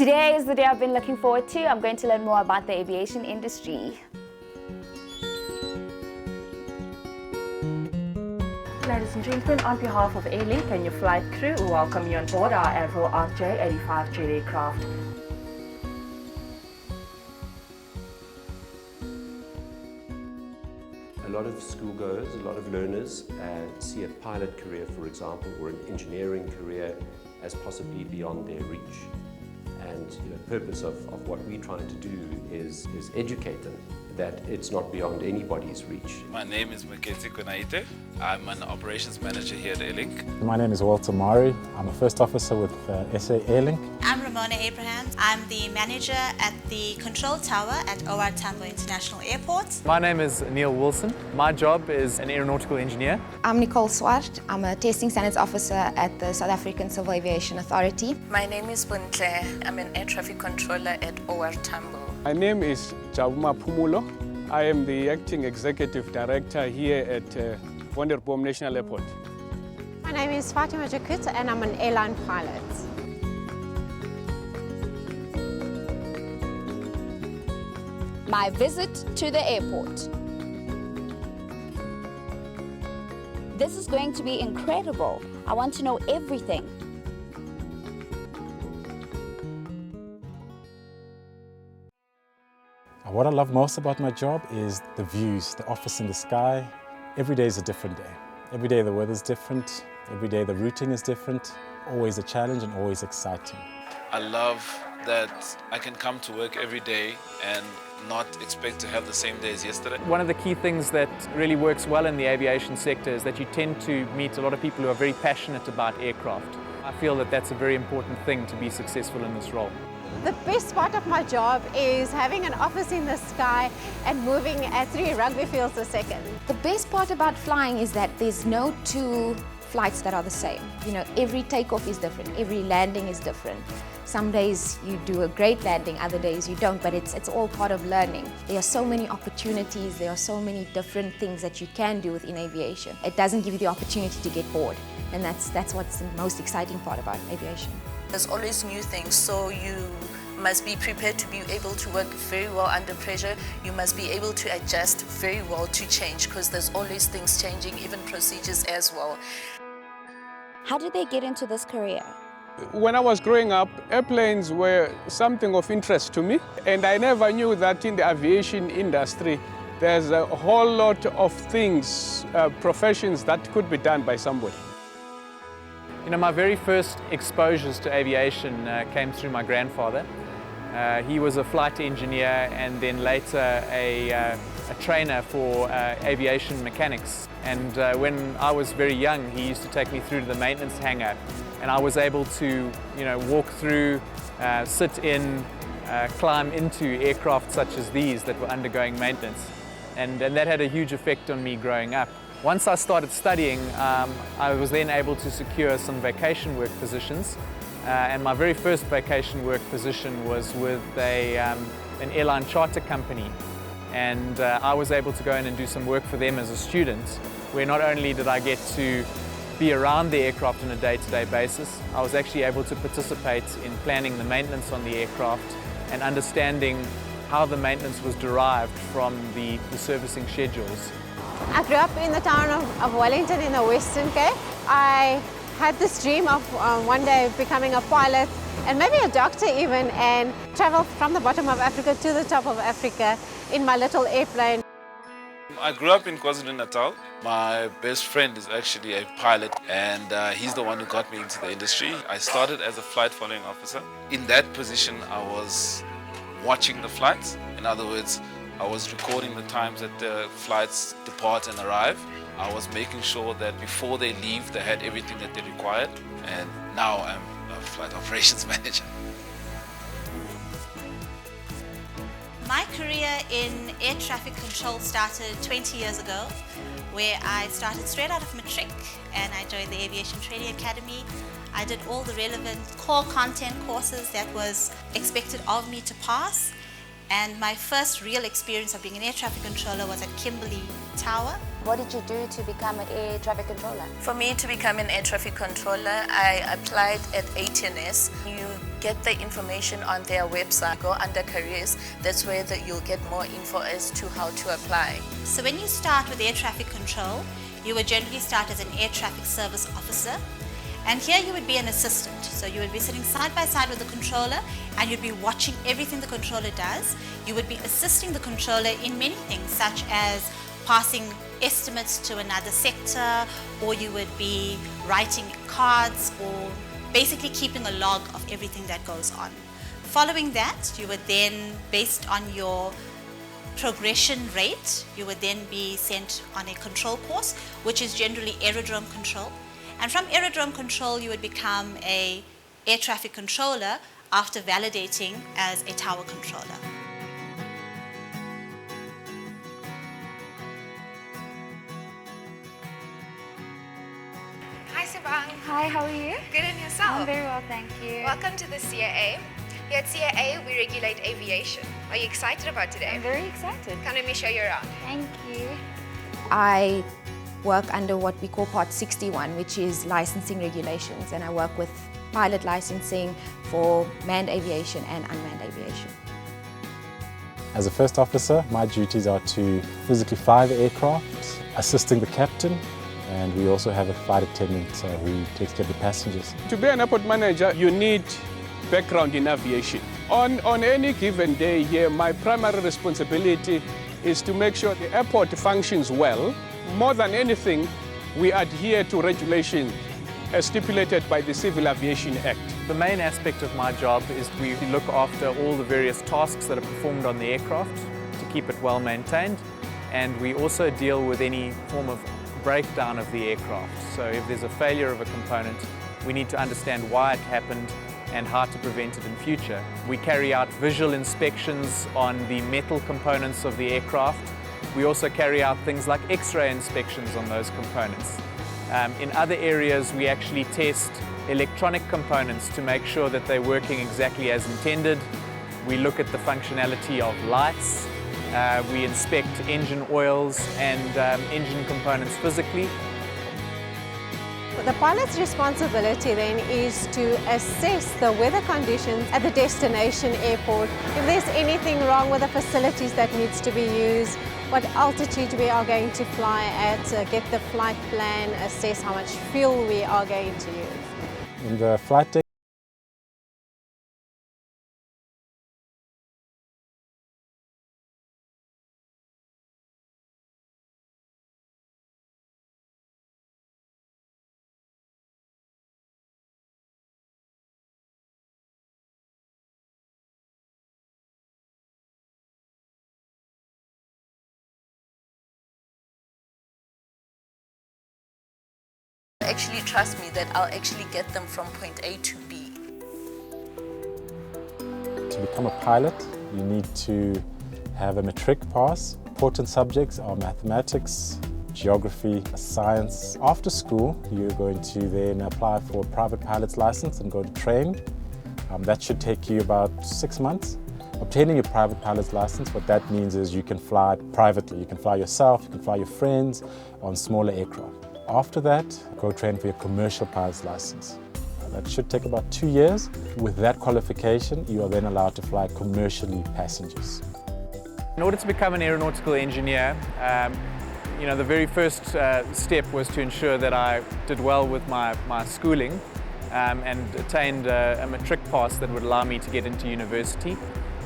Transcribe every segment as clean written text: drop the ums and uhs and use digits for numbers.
Today is the day I've been looking forward to. I'm going to learn more about the aviation industry. Ladies and gentlemen, on behalf of Airlink and your flight crew, we welcome you on board our Avro RJ85 jet aircraft. A lot of schoolgoers, a lot of learners see a pilot career, for example, or an engineering career as possibly beyond their reach. And the purpose of what we're trying to do is educate them that it's not beyond anybody's reach. My name is Meketi Konaite. I'm an operations manager here at Airlink. My name is Walter Mari. I'm a first officer with SA Airlink. I'm Ramona Abrahams. I'm the manager at the control tower at OR Tambo International Airport. My name is Neil Wilson. My job is an aeronautical engineer. I'm Nicole Swart. I'm a testing standards officer at the South African Civil Aviation Authority. My name is Buntle. I'm an air traffic controller at OR Tambo. My name is Jabuma Pumulo. I am the acting executive director here at Wonderboom National Airport. My name is Fatima Jakut and I'm an airline pilot. My visit to the airport. This is going to be incredible. I want to know everything. What I love most about my job is the views, the office in the sky. Every day is a different day. Every day the weather's different. Every day the routing is different. Always a challenge and always exciting. I love that I can come to work every day and not expect to have the same day as yesterday. One of the key things that really works well in the aviation sector is that you tend to meet a lot of people who are very passionate about aircraft. I feel that that's a very important thing to be successful in this role. The best part of my job is having an office in the sky and moving at 3 rugby fields a second. The best part about flying is that there's no two flights that are the same. You know, every takeoff is different, every landing is different. Some days you do a great landing, other days you don't, but it's all part of learning. There are so many opportunities, there are so many different things that you can do within aviation. It doesn't give you the opportunity to get bored, and that's what's the most exciting part about aviation. There's always new things, so you must be prepared to be able to work very well under pressure. You must be able to adjust very well to change, because there's always things changing, even procedures as well. How did they get into this career? When I was growing up, airplanes were something of interest to me, and I never knew that in the aviation industry there's a whole lot of things, professions that could be done by somebody. You know, my very first exposures to aviation came through my grandfather. He was a flight engineer and then later a trainer for aviation mechanics. And when I was very young, he used to take me through to the maintenance hangar, and I was able to, walk through, sit in, climb into aircraft such as these that were undergoing maintenance. And that had a huge effect on me growing up. Once I started studying, I was then able to secure some vacation work positions. And my very first vacation work position was with an airline charter company. And I was able to go in and do some work for them as a student, where not only did I get to be around the aircraft on a day-to-day basis, I was actually able to participate in planning the maintenance on the aircraft and understanding how the maintenance was derived from the servicing schedules. I grew up in the town of Wellington in the Western Cape. I had this dream of one day becoming a pilot and maybe a doctor even, and travel from the bottom of Africa to the top of Africa in my little airplane. I grew up in KwaZulu-Natal. My best friend is actually a pilot, and he's the one who got me into the industry. I started as a flight following officer. In that position, I was watching the flights. In other words, I was recording the times that the flights depart and arrive. I was making sure that before they leave, they had everything that they required. And now I'm a flight operations manager. My career in air traffic control started 20 years ago, where I started straight out of matric and I joined the Aviation Training Academy. I did all the relevant core content courses that was expected of me to pass. And my first real experience of being an air traffic controller was at Kimberley Tower. What did you do to become an air traffic controller? For me to become an air traffic controller, I applied at ATNS. You get the information on their website. Go under careers, that's where you'll get more info as to how to apply. So when you start with air traffic control, you would generally start as an air traffic service officer. And here you would be an assistant. So you would be sitting side by side with the controller and you'd be watching everything the controller does. You would be assisting the controller in many things, such as passing estimates to another sector, or you would be writing cards, or basically keeping a log of everything that goes on. Following that, you would then, based on your progression rate, you would then be sent on a control course, which is generally aerodrome control. And from aerodrome control, you would become an air traffic controller after validating as a tower controller. Hi Sabang. Hi, how are you? Good, and yourself? I'm very well, thank you. Welcome to the CAA. Here at CAA, we regulate aviation. Are you excited about today? I'm very excited. Come let me show you around. Thank you. I work under what we call Part 61, which is licensing regulations, and I work with pilot licensing for manned aviation and unmanned aviation. As a first officer, my duties are to physically fly the aircraft, assisting the captain, and we also have a flight attendant who takes care of the passengers. To be an airport manager, you need background in aviation. On any given day here, my primary responsibility is to make sure the airport functions well. More than anything, we adhere to regulation as stipulated by the Civil Aviation Act. The main aspect of my job is we look after all the various tasks that are performed on the aircraft to keep it well maintained, and we also deal with any form of breakdown of the aircraft. So if there's a failure of a component, we need to understand why it happened and how to prevent it in future. We carry out visual inspections on the metal components of the aircraft. We also carry out things like X-ray inspections on those components. In other areas, we actually test electronic components to make sure that they're working exactly as intended. We look at the functionality of lights. We inspect engine oils and engine components physically. The pilot's responsibility then is to assess the weather conditions at the destination airport. If there's anything wrong with the facilities that needs to be used, what altitude we are going to fly at, get the flight plan, assess how much fuel we are going to use. In the flight deck, Actually trust me that I'll actually get them from point A to B. to become a pilot, you need to have a matric pass. Important subjects are mathematics, geography, science. After school, you're going to then apply for a private pilot's license and go to training. That should take you about 6 months. Obtaining your private pilot's license, what that means is you can fly privately. You can fly yourself, you can fly your friends on smaller aircraft. After that, go train for your commercial pilot's license. That should take about 2 years. With that qualification, you are then allowed to fly commercially passengers. In order to become an aeronautical engineer, the very first step was to ensure that I did well with my schooling and attained a matric pass that would allow me to get into university.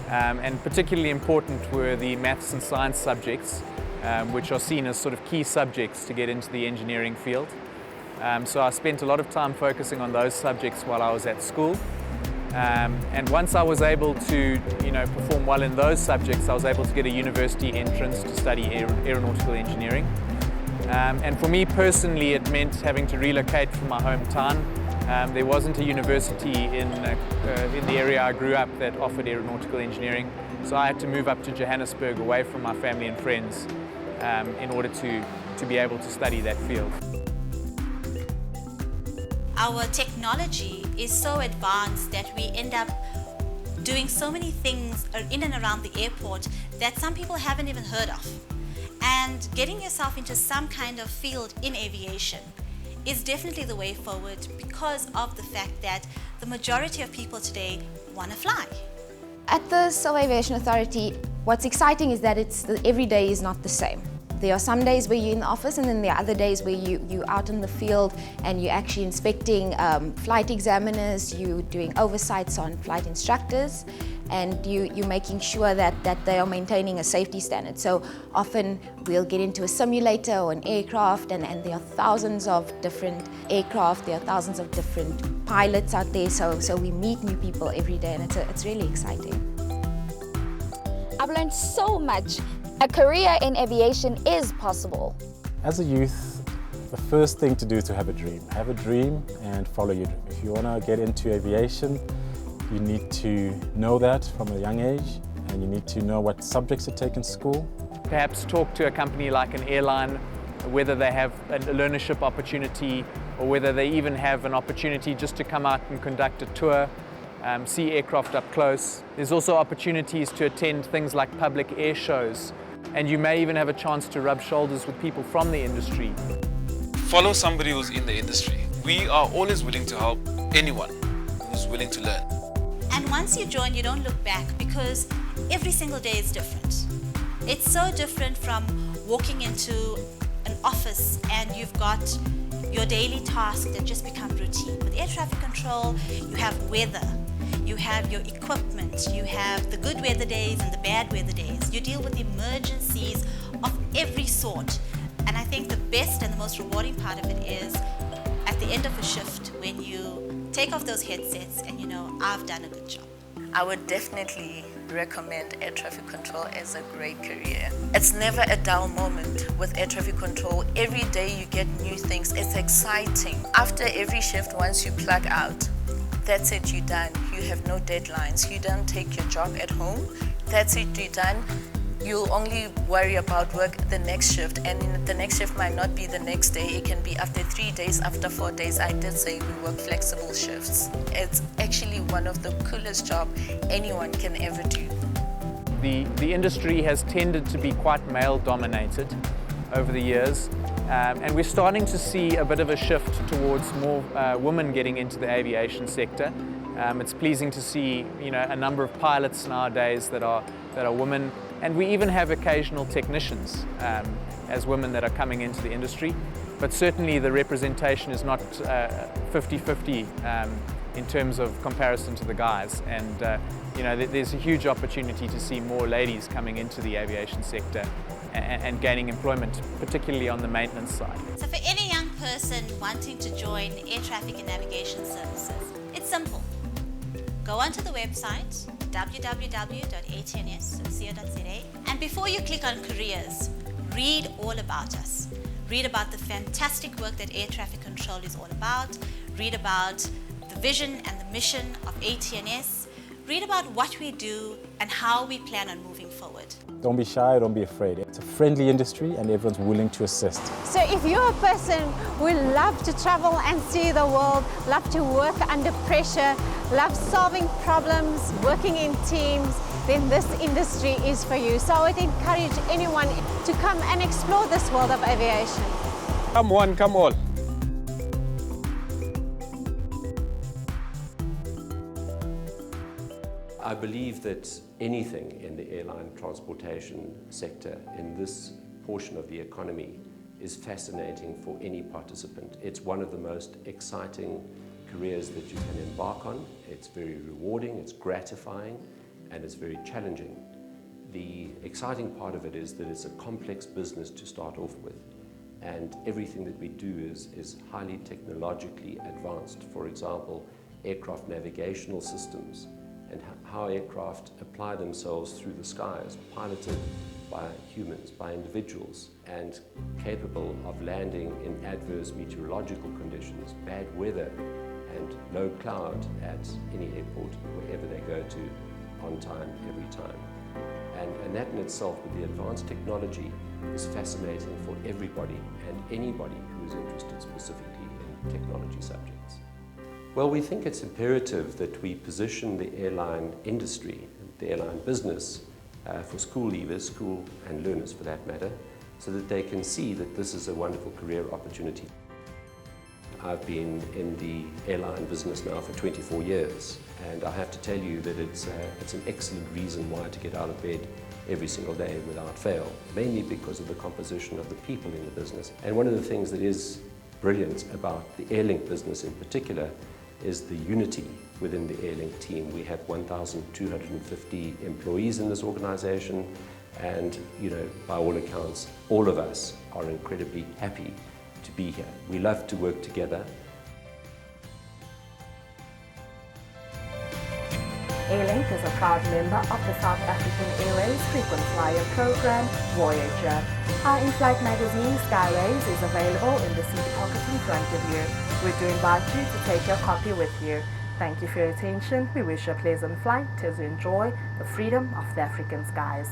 And particularly important were the maths and science subjects, which are seen as sort of key subjects to get into the engineering field. So I spent a lot of time focusing on those subjects while I was at school. And once I was able to perform well in those subjects, I was able to get a university entrance to study aeronautical engineering. And for me personally, it meant having to relocate from my hometown. There wasn't a university in the area I grew up that offered aeronautical engineering, so I had to move up to Johannesburg away from my family and friends in order to be able to study that field. Our technology is so advanced that we end up doing so many things in and around the airport that some people haven't even heard of. And getting yourself into some kind of field in aviation is definitely the way forward because of the fact that the majority of people today want to fly. At the Civil Aviation Authority, what's exciting is that every day is not the same. There are some days where you're in the office, and then there are other days where you're out in the field and you're actually inspecting flight examiners, you're doing oversights on flight instructors, and you're making sure that they are maintaining a safety standard. So often we'll get into a simulator or an aircraft, and there are thousands of different aircraft, there are thousands of different pilots out there, so we meet new people every day, and it's really exciting. I've learned so much. A career in aviation is possible. As a youth, the first thing to do is to have a dream. Have a dream and follow your dream. If you want to get into aviation, you need to know that from a young age, and you need to know what subjects to take in school. Perhaps talk to a company like an airline, whether they have a learnership opportunity or whether they even have an opportunity just to come out and conduct a tour, see aircraft up close. There's also opportunities to attend things like public air shows, and you may even have a chance to rub shoulders with people from the industry. Follow somebody who's in the industry. We are always willing to help anyone who's willing to learn. And once you join, you don't look back because every single day is different. It's so different from walking into an office and you've got your daily tasks that just become routine. With air traffic control, you have weather, you have your equipment, you have the good weather days and the bad weather days. You deal with emergencies of every sort. And I think the best and the most rewarding part of it is at the end of a shift when you take off those headsets and you know, I've done a good job. I would definitely recommend air traffic control as a great career. It's never a dull moment with air traffic control. Every day you get new things. It's exciting. After every shift, once you plug out, that's it, you're done. You have no deadlines. You don't take your job at home. That's it, you're done. You'll only worry about work the next shift, and the next shift might not be the next day. It can be after 3 days, after 4 days. I did say we work flexible shifts. It's actually one of the coolest jobs anyone can ever do. The industry has tended to be quite male-dominated over the years, and we're starting to see a bit of a shift towards more women getting into the aviation sector. It's pleasing to see, a number of pilots nowadays that are women, and we even have occasional technicians as women that are coming into the industry. But certainly the representation is not 50-50 in terms of comparison to the guys. And there's a huge opportunity to see more ladies coming into the aviation sector and gaining employment, particularly on the maintenance side. So for any young person wanting to join air traffic and navigation services, it's simple. Go onto the website www.atns.co.za, and before you click on careers, read all about us. Read about the fantastic work that air traffic control is all about. Read about the vision and the mission of ATNS. Read about what we do and how we plan on moving forward. Don't be shy, don't be afraid. It's a friendly industry and everyone's willing to assist. So if you're a person who love to travel and see the world, love to work under pressure, love solving problems, working in teams, then this industry is for you. So I would encourage anyone to come and explore this world of aviation. Come one, come all. I believe that anything in the airline transportation sector in this portion of the economy is fascinating for any participant. It's one of the most exciting careers that you can embark on. It's very rewarding, it's gratifying, and it's very challenging. The exciting part of it is that it's a complex business to start off with, and everything that we do is highly technologically advanced. For example, aircraft navigational systems, and how aircraft apply themselves through the skies, piloted by humans, by individuals, and capable of landing in adverse meteorological conditions, bad weather, and low cloud at any airport, wherever they go to, on time, every time. And that in itself, with the advanced technology, is fascinating for everybody and anybody who is interested specifically in technology subjects. Well, we think it's imperative that we position the airline industry, the airline business, for school leavers, school and learners for that matter, so that they can see that this is a wonderful career opportunity. I've been in the airline business now for 24 years, and I have to tell you that it's an excellent reason why to get out of bed every single day without fail, mainly because of the composition of the people in the business. And one of the things that is brilliant about the Airlink business in particular is the unity within the Airlink team. We have 1,250 employees in this organization, and by all accounts, all of us are incredibly happy to be here. We love to work together. Airlink is a proud member of the South African Airways frequent flyer program, Voyager. Our in-flight magazine, Skyways, is available in the seat pocket in front of you. We do invite you to take your copy with you. Thank you for your attention. We wish you a pleasant flight as you enjoy the freedom of the African skies.